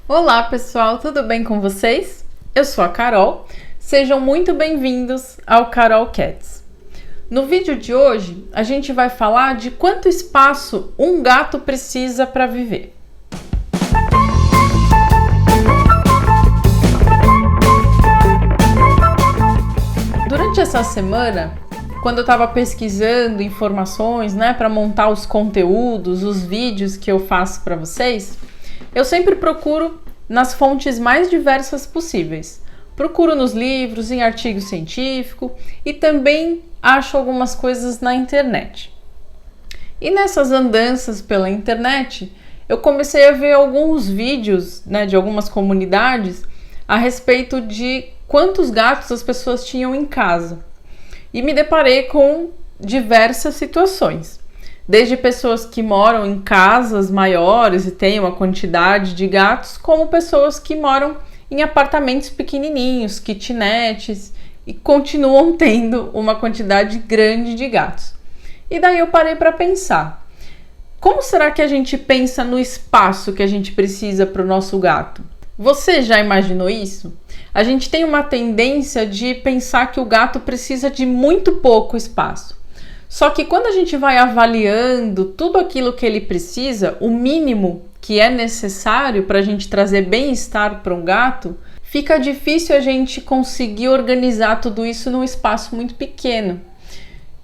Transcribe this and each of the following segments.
Olá pessoal, tudo bem com vocês? Eu sou a Carol, sejam muito bem-vindos ao Carol Cats. No vídeo de hoje, a gente vai falar de quanto espaço um gato precisa para viver. Durante essa semana, quando eu estava pesquisando informações, para montar os conteúdos, os vídeos que eu faço para vocês, eu sempre procuro nas fontes mais diversas possíveis. Procuro nos livros, em artigo científico e também acho algumas coisas na internet. E nessas andanças pela internet, eu comecei a ver alguns vídeos, de algumas comunidades a respeito de quantos gatos as pessoas tinham em casa. E me deparei com diversas situações. Desde pessoas que moram em casas maiores e têm uma quantidade de gatos, como pessoas que moram em apartamentos pequenininhos, kitnets, e continuam tendo uma quantidade grande de gatos. E daí eu parei para pensar, como será que a gente pensa no espaço que a gente precisa para o nosso gato? Você já imaginou isso? A gente tem uma tendência de pensar que o gato precisa de muito pouco espaço. Só que quando a gente vai avaliando tudo aquilo que ele precisa, o mínimo que é necessário para a gente trazer bem-estar para um gato, fica difícil a gente conseguir organizar tudo isso num espaço muito pequeno.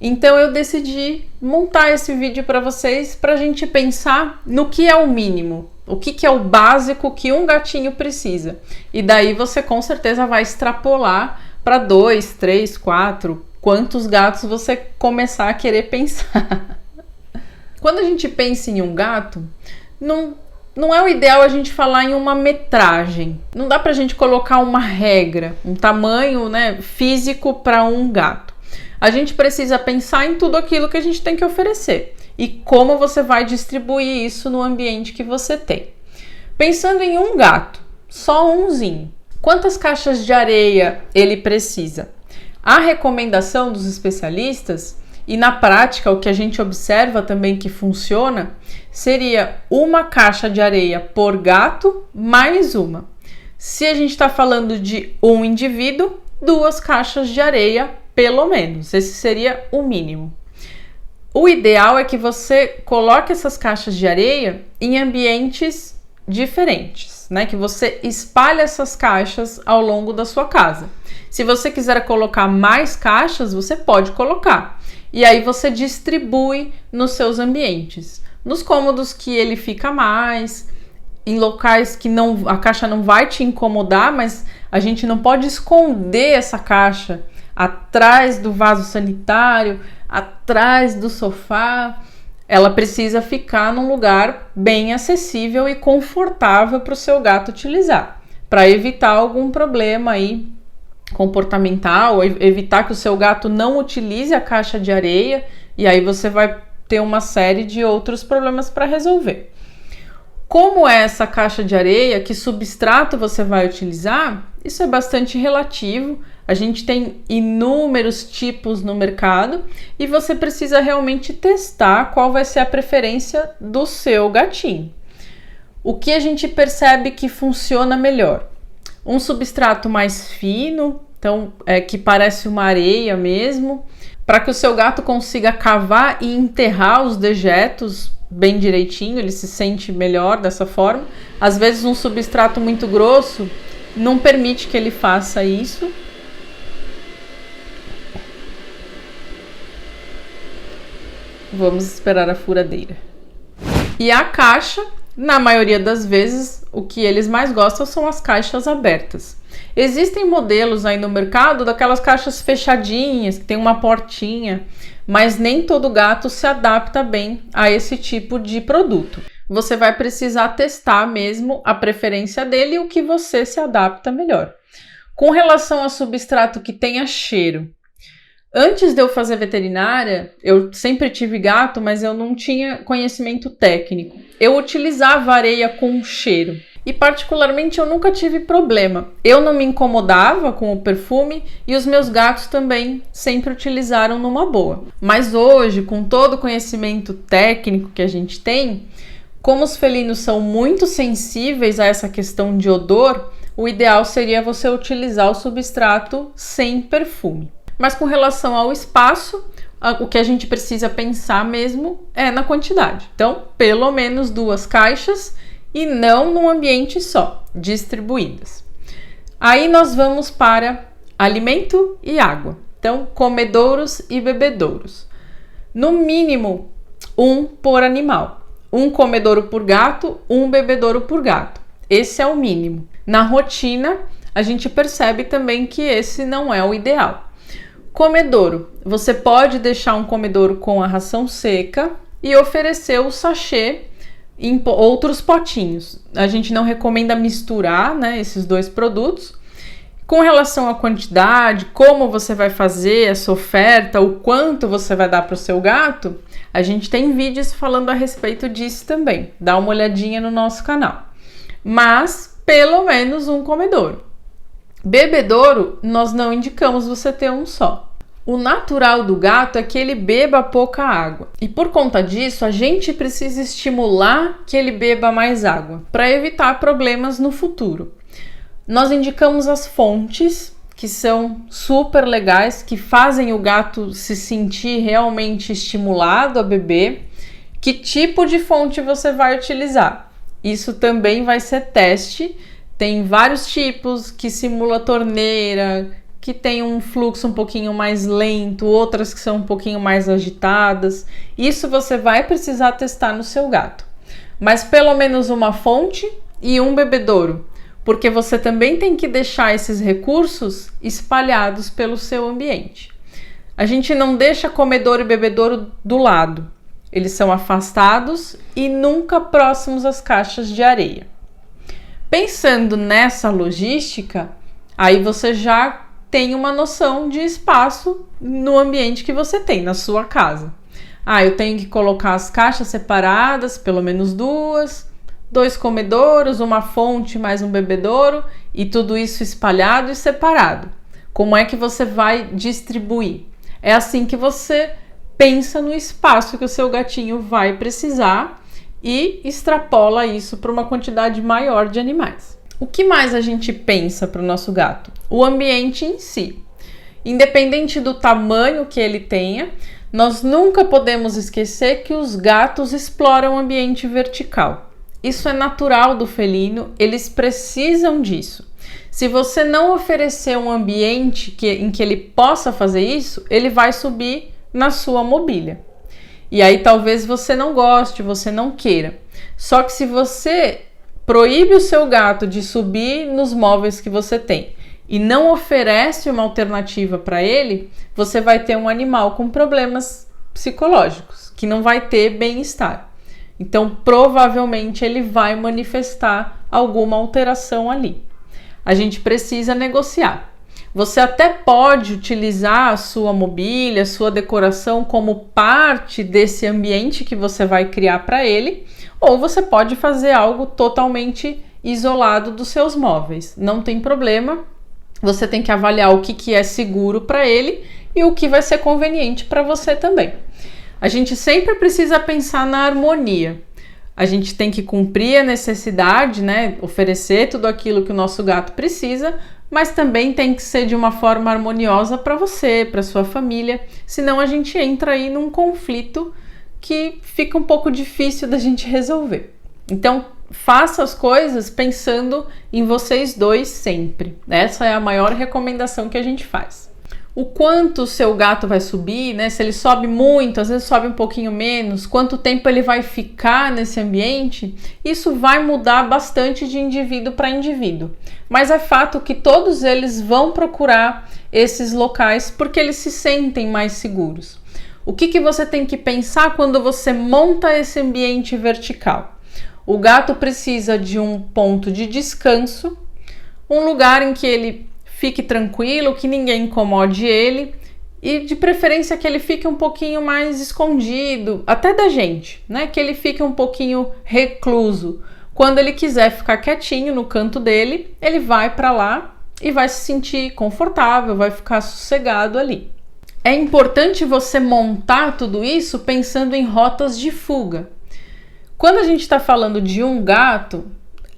Então eu decidi montar esse vídeo para vocês, para a gente pensar no que é o mínimo, o que é o básico que um gatinho precisa. E daí você com certeza vai extrapolar para 2, 3, 4, quantos gatos você começar a querer pensar. Quando a gente pensa em um gato, não é o ideal a gente falar em uma metragem. Não dá pra gente colocar uma regra, um tamanho, físico para um gato. A gente precisa pensar em tudo aquilo que a gente tem que oferecer e como você vai distribuir isso no ambiente que você tem. Pensando em um gato, só umzinho, quantas caixas de areia ele precisa? A recomendação dos especialistas, e na prática o que a gente observa também que funciona, seria uma caixa de areia por gato mais uma. Se a gente está falando de um indivíduo, 2 caixas de areia pelo menos. Esse seria o mínimo. O ideal é que você coloque essas caixas de areia em ambientes diferentes, que você espalhe essas caixas ao longo da sua casa. Se você quiser colocar mais caixas, você pode colocar. E aí você distribui nos seus ambientes. Nos cômodos que ele fica mais, em locais que a caixa não vai te incomodar, mas a gente não pode esconder essa caixa atrás do vaso sanitário, atrás do sofá. Ela precisa ficar num lugar bem acessível e confortável para o seu gato utilizar, para evitar algum problema aí comportamental, evitar que o seu gato não utilize a caixa de areia, e aí você vai ter uma série de outros problemas para resolver. Como é essa caixa de areia, que substrato você vai utilizar, isso é bastante relativo. A gente tem inúmeros tipos no mercado e você precisa realmente testar qual vai ser a preferência do seu gatinho. O que a gente percebe que funciona melhor? Um substrato mais fino, então que parece uma areia mesmo, para que o seu gato consiga cavar e enterrar os dejetos bem direitinho, ele se sente melhor dessa forma. Às vezes um substrato muito grosso não permite que ele faça isso. Vamos esperar a furadeira. E a caixa, na maioria das vezes, o que eles mais gostam são as caixas abertas. Existem modelos aí no mercado daquelas caixas fechadinhas, que tem uma portinha, mas nem todo gato se adapta bem a esse tipo de produto. Você vai precisar testar mesmo a preferência dele e o que você se adapta melhor. Com relação a substrato que tenha cheiro, antes de eu fazer veterinária, eu sempre tive gato, mas eu não tinha conhecimento técnico. Eu utilizava areia com cheiro e particularmente eu nunca tive problema. Eu não me incomodava com o perfume e os meus gatos também sempre utilizaram numa boa. Mas hoje, com todo o conhecimento técnico que a gente tem, Como os felinos são muito sensíveis a essa questão de odor, o ideal seria você utilizar o substrato sem perfume. Mas com relação ao espaço, o que a gente precisa pensar mesmo é na quantidade. Então, pelo menos 2 caixas e não num ambiente só, distribuídas. Aí nós vamos para alimento e água. Então, comedouros e bebedouros. No mínimo, 1 por animal. 1 comedouro por gato, 1 bebedouro por gato. Esse é o mínimo. Na rotina, a gente percebe também que esse não é o ideal. Comedouro. Você pode deixar um comedouro com a ração seca e oferecer o sachê em outros potinhos. A gente não recomenda misturar, né, esses 2 produtos. Com relação à quantidade, como você vai fazer essa oferta, o quanto você vai dar para o seu gato, a gente tem vídeos falando a respeito disso também. Dá uma olhadinha no nosso canal. Mas, pelo menos 1 comedouro. Bebedouro, nós não indicamos você ter 1 só. O natural do gato é que ele beba pouca água. E por conta disso, a gente precisa estimular que ele beba mais água, para evitar problemas no futuro. Nós indicamos as fontes, que são super legais, que fazem o gato se sentir realmente estimulado a beber. Que tipo de fonte você vai utilizar? Isso também vai ser teste. Tem vários tipos que simula torneira, que tem um fluxo um pouquinho mais lento, outras que são um pouquinho mais agitadas. Isso você vai precisar testar no seu gato. Mas pelo menos 1 fonte e 1 bebedouro, porque você também tem que deixar esses recursos espalhados pelo seu ambiente. A gente não deixa comedouro e bebedouro do lado. Eles são afastados e nunca próximos às caixas de areia. Pensando nessa logística, aí você já tem uma noção de espaço no ambiente que você tem, na sua casa. Eu tenho que colocar as caixas separadas, pelo menos 2 comedouros, 1 fonte mais 1 bebedouro e tudo isso espalhado e separado. Como é que você vai distribuir? É assim que você pensa no espaço que o seu gatinho vai precisar e extrapola isso para uma quantidade maior de animais. O que mais a gente pensa para o nosso gato? O ambiente em si. Independente do tamanho que ele tenha, nós nunca podemos esquecer que os gatos exploram o ambiente vertical. Isso é natural do felino, eles precisam disso. Se você não oferecer um ambiente em que ele possa fazer isso, ele vai subir na sua mobília. E aí talvez você não goste, você não queira. Só que se você proíbe o seu gato de subir nos móveis que você tem e não oferece uma alternativa para ele, você vai ter um animal com problemas psicológicos, que não vai ter bem-estar. Então, provavelmente ele vai manifestar alguma alteração ali. A gente precisa negociar. Você até pode utilizar a sua mobília, a sua decoração como parte desse ambiente que você vai criar para ele, ou você pode fazer algo totalmente isolado dos seus móveis. Não tem problema. Você tem que avaliar o que é seguro para ele e o que vai ser conveniente para você também. A gente sempre precisa pensar na harmonia. A gente tem que cumprir a necessidade, né? Oferecer tudo aquilo que o nosso gato precisa, mas também tem que ser de uma forma harmoniosa para você, para sua família. Senão a gente entra aí num conflito que fica um pouco difícil da gente resolver. Então, faça as coisas pensando em vocês dois sempre. Essa é a maior recomendação que a gente faz. O quanto o seu gato vai subir, né? Se ele sobe muito, às vezes sobe um pouquinho menos, quanto tempo ele vai ficar nesse ambiente, isso vai mudar bastante de indivíduo para indivíduo. Mas é fato que todos eles vão procurar esses locais porque eles se sentem mais seguros. O que você tem que pensar quando você monta esse ambiente vertical? O gato precisa de um ponto de descanso, um lugar em que ele fique tranquilo, que ninguém incomode ele e de preferência que ele fique um pouquinho mais escondido, até da gente, né? Que ele fique um pouquinho recluso. Quando ele quiser ficar quietinho no canto dele, ele vai para lá e vai se sentir confortável, vai ficar sossegado ali. É importante você montar tudo isso pensando em rotas de fuga. Quando a gente está falando de um gato,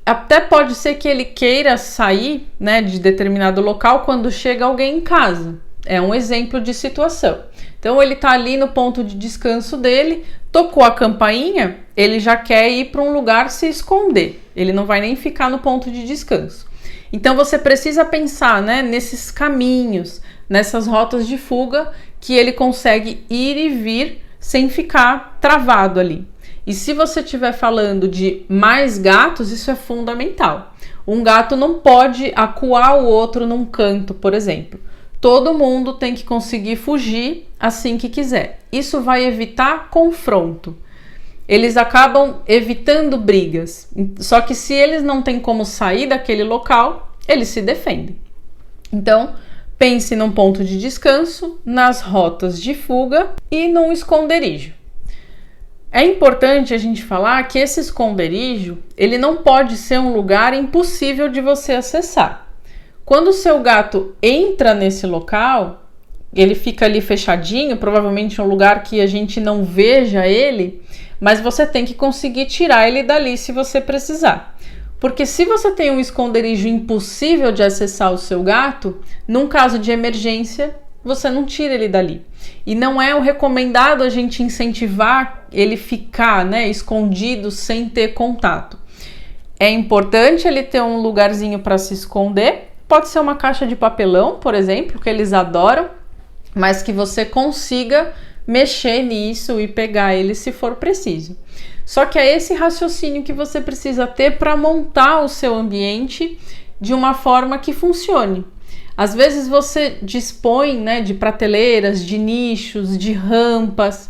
até pode ser que ele queira sair, né, de determinado local quando chega alguém em casa. É um exemplo de situação. Então ele está ali no ponto de descanso dele, tocou a campainha, ele já quer ir para um lugar se esconder. Ele não vai nem ficar no ponto de descanso. Então você precisa pensar, né, nesses caminhos, nessas rotas de fuga que ele consegue ir e vir sem ficar travado ali. E se você estiver falando de mais gatos, isso é fundamental. Um gato não pode acuar o outro num canto, por exemplo. Todo mundo tem que conseguir fugir assim que quiser. Isso vai evitar confronto. Eles acabam evitando brigas. Só que se eles não têm como sair daquele local, eles se defendem. Então, pense num ponto de descanso, nas rotas de fuga e num esconderijo. É importante a gente falar que esse esconderijo, ele não pode ser um lugar impossível de você acessar. Quando o seu gato entra nesse local, ele fica ali fechadinho, provavelmente um lugar que a gente não veja ele, mas você tem que conseguir tirar ele dali se você precisar. Porque se você tem um esconderijo impossível de acessar o seu gato, num caso de emergência, você não tira ele dali. E não é o recomendado a gente incentivar ele ficar, né, escondido sem ter contato. É importante ele ter um lugarzinho para se esconder. Pode ser uma caixa de papelão, por exemplo, que eles adoram, mas que você consiga mexer nisso e pegar ele se for preciso. Só que é esse raciocínio que você precisa ter para montar o seu ambiente de uma forma que funcione. Às vezes você dispõe, né, de prateleiras, de nichos, de rampas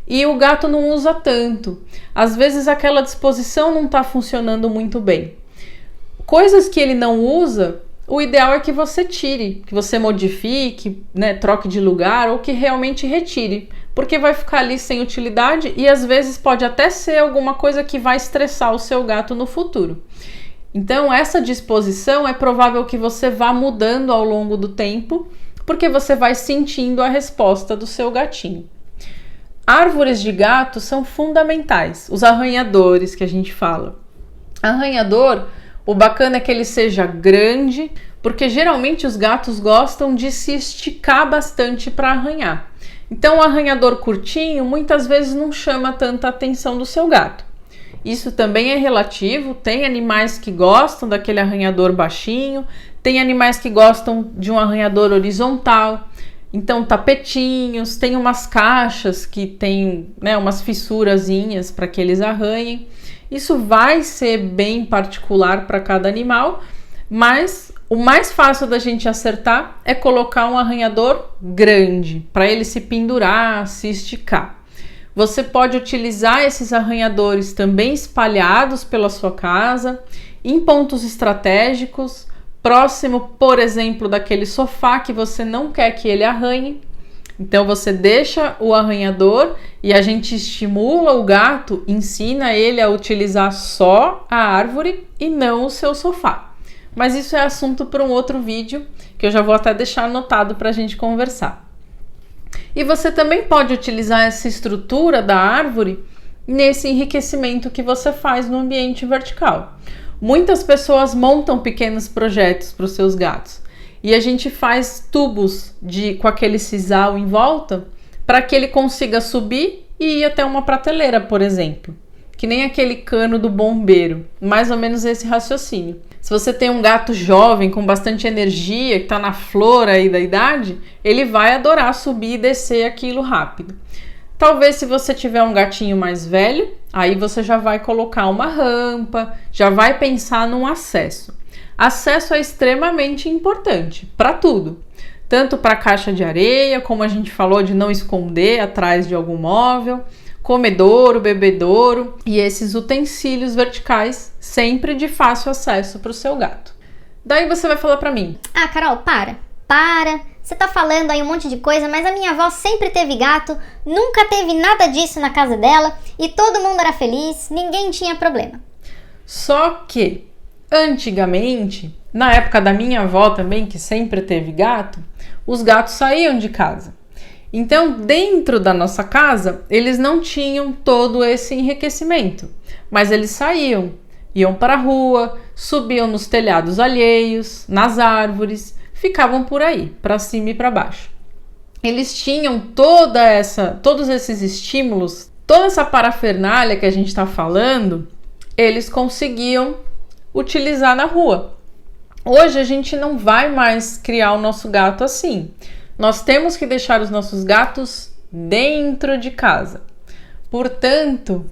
e o gato não usa tanto. Às vezes aquela disposição não está funcionando muito bem. Coisas que ele não usa, o ideal é que você tire, que você modifique, né, troque de lugar ou que realmente retire, porque vai ficar ali sem utilidade e às vezes pode até ser alguma coisa que vai estressar o seu gato no futuro. Então, essa disposição é provável que você vá mudando ao longo do tempo, porque você vai sentindo a resposta do seu gatinho. Árvores de gato são fundamentais, os arranhadores que a gente fala. Arranhador, o bacana é que ele seja grande, porque geralmente os gatos gostam de se esticar bastante para arranhar. Então, um arranhador curtinho muitas vezes não chama tanta atenção do seu gato. Isso também é relativo, tem animais que gostam daquele arranhador baixinho, tem animais que gostam de um arranhador horizontal, então tapetinhos, tem umas caixas que tem, né, umas fissurazinhas para que eles arranhem. Isso vai ser bem particular para cada animal, mas o mais fácil da gente acertar é colocar um arranhador grande, para ele se pendurar, se esticar. Você pode utilizar esses arranhadores também espalhados pela sua casa, em pontos estratégicos, próximo, por exemplo, daquele sofá que você não quer que ele arranhe. Então você deixa o arranhador e a gente estimula o gato, ensina ele a utilizar só a árvore e não o seu sofá. Mas isso é assunto para um outro vídeo, que eu já vou até deixar anotado para a gente conversar. E você também pode utilizar essa estrutura da árvore nesse enriquecimento que você faz no ambiente vertical. Muitas pessoas montam pequenos projetos para os seus gatos e a gente faz tubos com aquele sisal em volta para que ele consiga subir e ir até uma prateleira, por exemplo. Que nem aquele cano do bombeiro, mais ou menos esse raciocínio. Se você tem um gato jovem com bastante energia, que está na flor aí da idade, ele vai adorar subir e descer aquilo rápido. Talvez se você tiver um gatinho mais velho, aí você já vai colocar uma rampa, já vai pensar num acesso. Acesso é extremamente importante para tudo. Tanto para a caixa de areia, como a gente falou de não esconder atrás de algum móvel, comedouro, bebedouro e esses utensílios verticais sempre de fácil acesso para o seu gato. Daí você vai falar para mim: Ah, Carol, para. Você tá falando aí um monte de coisa, mas a minha avó sempre teve gato, nunca teve nada disso na casa dela e todo mundo era feliz, ninguém tinha problema. Só que, antigamente, na época da minha avó também, que sempre teve gato, os gatos saíam de casa. Então, dentro da nossa casa, eles não tinham todo esse enriquecimento, mas eles saíam, iam para a rua, subiam nos telhados alheios, nas árvores, ficavam por aí, para cima e para baixo. Eles tinham todos esses estímulos, toda essa parafernália que a gente está falando, eles conseguiam utilizar na rua. Hoje a gente não vai mais criar o nosso gato assim. Nós temos que deixar os nossos gatos dentro de casa. Portanto,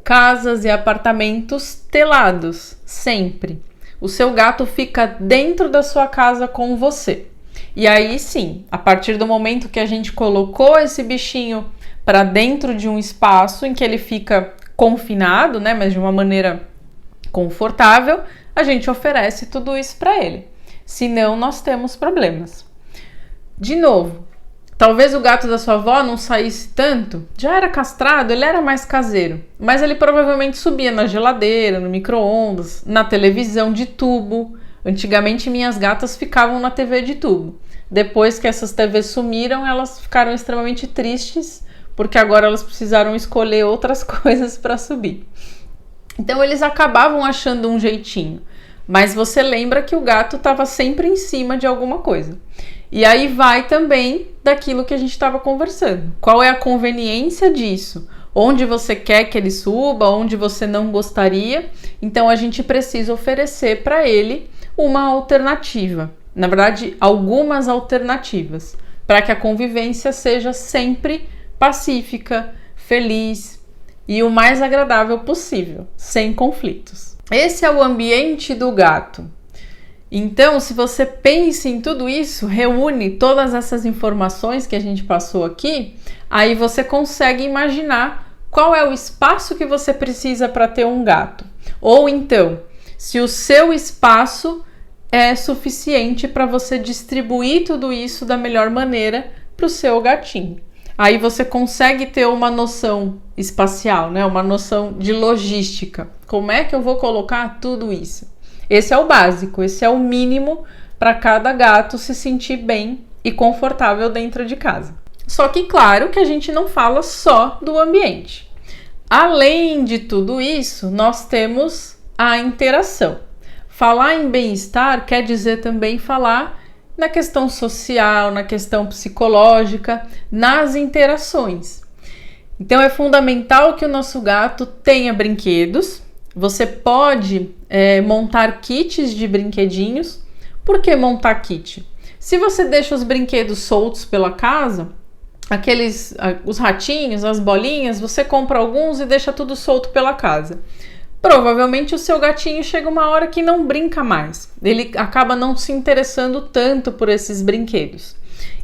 casas e apartamentos telados, sempre. O seu gato fica dentro da sua casa com você. E aí sim, a partir do momento que a gente colocou esse bichinho para dentro de um espaço em que ele fica confinado, né, mas de uma maneira confortável, a gente oferece tudo isso para ele. Senão, nós temos problemas. De novo, talvez o gato da sua avó não saísse tanto, já era castrado, ele era mais caseiro, mas ele provavelmente subia na geladeira, no micro-ondas, na televisão de tubo. Antigamente, minhas gatas ficavam na TV de tubo. Depois que essas TVs sumiram, elas ficaram extremamente tristes, porque agora elas precisaram escolher outras coisas para subir. Então, eles acabavam achando um jeitinho. Mas você lembra que o gato estava sempre em cima de alguma coisa. E aí vai também daquilo que a gente estava conversando. Qual é a conveniência disso? Onde você quer que ele suba, onde você não gostaria. Então, a gente precisa oferecer para ele uma alternativa. Na verdade, algumas alternativas, para que a convivência seja sempre pacífica, feliz e o mais agradável possível, sem conflitos. Esse é o ambiente do gato. Então, se você pensa em tudo isso, reúne todas essas informações que a gente passou aqui, aí você consegue imaginar qual é o espaço que você precisa para ter um gato. Ou então, se o seu espaço é suficiente para você distribuir tudo isso da melhor maneira para o seu gatinho. Aí você consegue ter uma noção espacial, né? Uma noção de logística. Como é que eu vou colocar tudo isso? Esse é o básico, esse é o mínimo para cada gato se sentir bem e confortável dentro de casa. Só que, claro, que a gente não fala só do ambiente. Além de tudo isso, nós temos a interação. Falar em bem-estar quer dizer também falar na questão social, na questão psicológica, nas interações. Então é fundamental que o nosso gato tenha brinquedos. Você pode montar kits de brinquedinhos. Por que montar kit? Se você deixa os brinquedos soltos pela casa, os ratinhos, as bolinhas, você compra alguns e deixa tudo solto pela casa. Provavelmente o seu gatinho chega uma hora que não brinca mais. Ele acaba não se interessando tanto por esses brinquedos.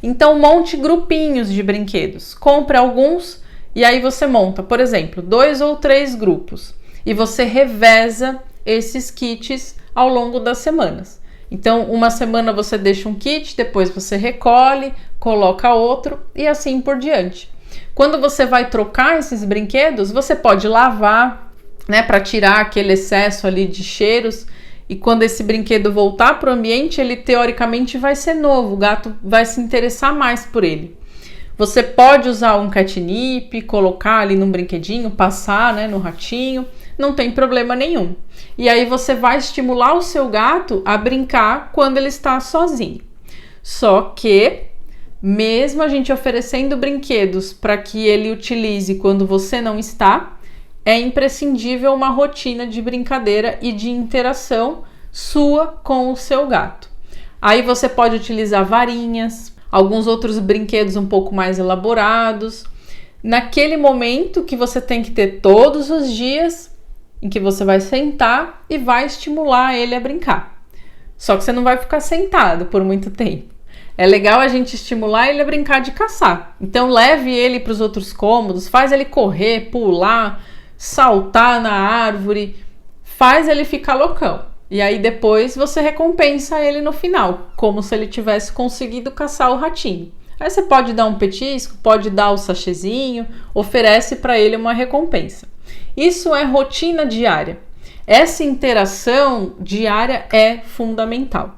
Então monte grupinhos de brinquedos. Compre alguns e aí você monta, por exemplo, 2 ou 3 grupos. E você reveza esses kits ao longo das semanas. Então, uma semana você deixa um kit, depois você recolhe, coloca outro e assim por diante. Quando você vai trocar esses brinquedos, você pode lavar, né, para tirar aquele excesso ali de cheiros, e quando esse brinquedo voltar para o ambiente, ele teoricamente vai ser novo, o gato vai se interessar mais por ele. Você pode usar um catnip, colocar ali num brinquedinho, passar, né, no ratinho, não tem problema nenhum. E aí você vai estimular o seu gato a brincar quando ele está sozinho. Só que, mesmo a gente oferecendo brinquedos para que ele utilize quando você não está, é imprescindível uma rotina de brincadeira e de interação sua com o seu gato. Aí você pode utilizar varinhas, alguns outros brinquedos um pouco mais elaborados. Naquele momento que você tem que ter todos os dias, em que você vai sentar e vai estimular ele a brincar. Só que você não vai ficar sentado por muito tempo. É legal a gente estimular ele a brincar de caçar. Então leve ele para os outros cômodos, faz ele correr, pular, saltar na árvore, faz ele ficar loucão. E aí depois você recompensa ele no final, como se ele tivesse conseguido caçar o ratinho. Aí você pode dar um petisco, pode dar o sachêzinho, oferece para ele uma recompensa. Isso é rotina diária. Essa interação diária é fundamental.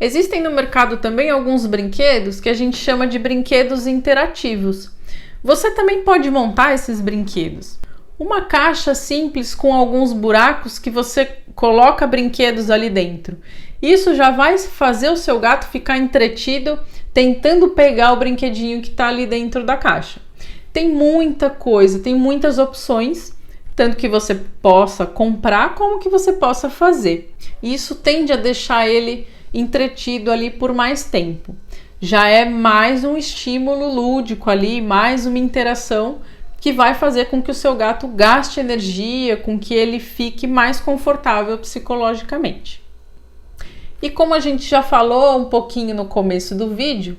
Existem no mercado também alguns brinquedos que a gente chama de brinquedos interativos. Você também pode montar esses brinquedos. Uma caixa simples com alguns buracos que você coloca brinquedos ali dentro. Isso já vai fazer o seu gato ficar entretido tentando pegar o brinquedinho que está ali dentro da caixa. Tem muita coisa, tem muitas opções, tanto que você possa comprar como que você possa fazer. Isso tende a deixar ele entretido ali por mais tempo. Já é mais um estímulo lúdico ali, mais uma interação que vai fazer com que o seu gato gaste energia, com que ele fique mais confortável psicologicamente. E como a gente já falou um pouquinho no começo do vídeo,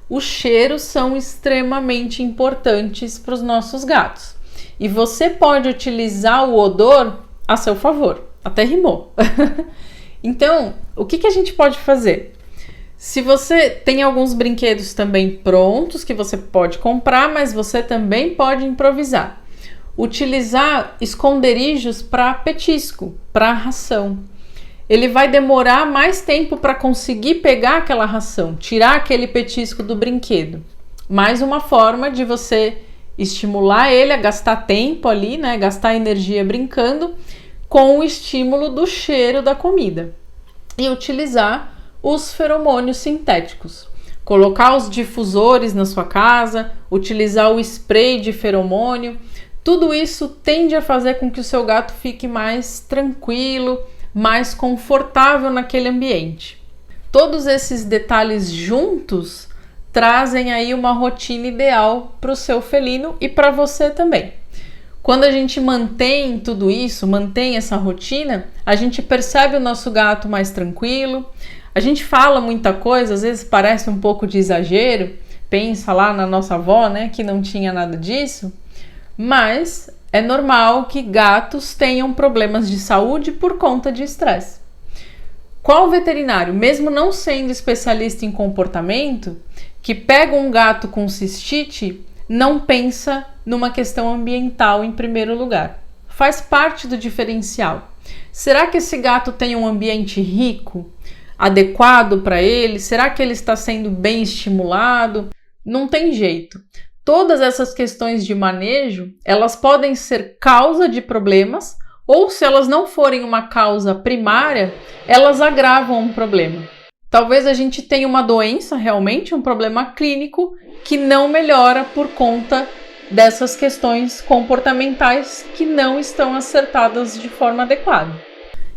os cheiros são extremamente importantes para os nossos gatos. E você pode utilizar o odor a seu favor. Até rimou. Então, o que a gente pode fazer? Se você tem alguns brinquedos também prontos que você pode comprar, mas você também pode improvisar. Utilizar esconderijos para petisco, para ração. Ele vai demorar mais tempo para conseguir pegar aquela ração, tirar aquele petisco do brinquedo. Mais uma forma de você estimular ele a gastar tempo ali, né? Gastar energia brincando com o estímulo do cheiro da comida. E utilizar os feromônios sintéticos. Colocar os difusores na sua casa, utilizar o spray de feromônio. Tudo isso tende a fazer com que o seu gato fique mais tranquilo, mais confortável naquele ambiente. Todos esses detalhes juntos trazem aí uma rotina ideal para o seu felino e para você também. Quando a gente mantém tudo isso, mantém essa rotina, a gente percebe o nosso gato mais tranquilo, a gente fala muita coisa, às vezes parece um pouco de exagero, pensa lá na nossa avó, né, que não tinha nada disso, mas é normal que gatos tenham problemas de saúde por conta de estresse. Qual veterinário, mesmo não sendo especialista em comportamento, que pega um gato com cistite, não pensa numa questão ambiental em primeiro lugar? Faz parte do diferencial. Será que esse gato tem um ambiente rico, adequado para ele? Será que ele está sendo bem estimulado? Não tem jeito. Todas essas questões de manejo, elas podem ser causa de problemas, ou se elas não forem uma causa primária, elas agravam um problema. Talvez a gente tenha uma doença, realmente um problema clínico, que não melhora por conta dessas questões comportamentais que não estão acertadas de forma adequada.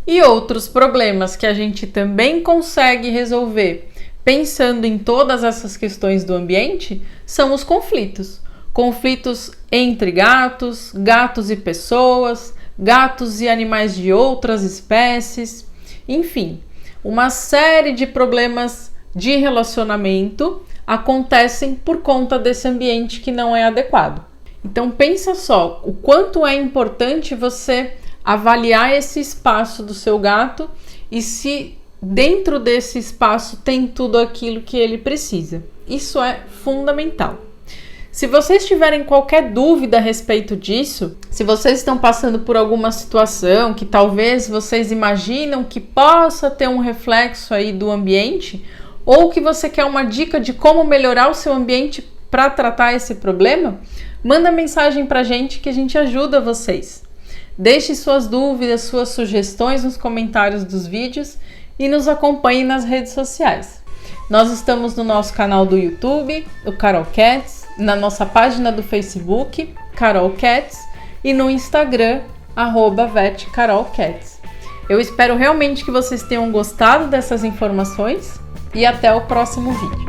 E outros problemas que a gente também consegue resolver pensando em todas essas questões do ambiente são os conflitos. Conflitos entre gatos, gatos e pessoas, gatos e animais de outras espécies, enfim, uma série de problemas de relacionamento acontecem por conta desse ambiente que não é adequado. Então pensa só, o quanto é importante você avaliar esse espaço do seu gato e se dentro desse espaço tem tudo aquilo que ele precisa. Isso é fundamental. Se vocês tiverem qualquer dúvida a respeito disso, se vocês estão passando por alguma situação que talvez vocês imaginam que possa ter um reflexo aí do ambiente, ou que você quer uma dica de como melhorar o seu ambiente para tratar esse problema, manda mensagem para a gente que a gente ajuda vocês. Deixe suas dúvidas, suas sugestões nos comentários dos vídeos e nos acompanhe nas redes sociais. Nós estamos no nosso canal do YouTube, o Carol Cats, na nossa página do Facebook, Carol Cats, e no Instagram, @vetcarolcats. Eu espero realmente que vocês tenham gostado dessas informações e até o próximo vídeo.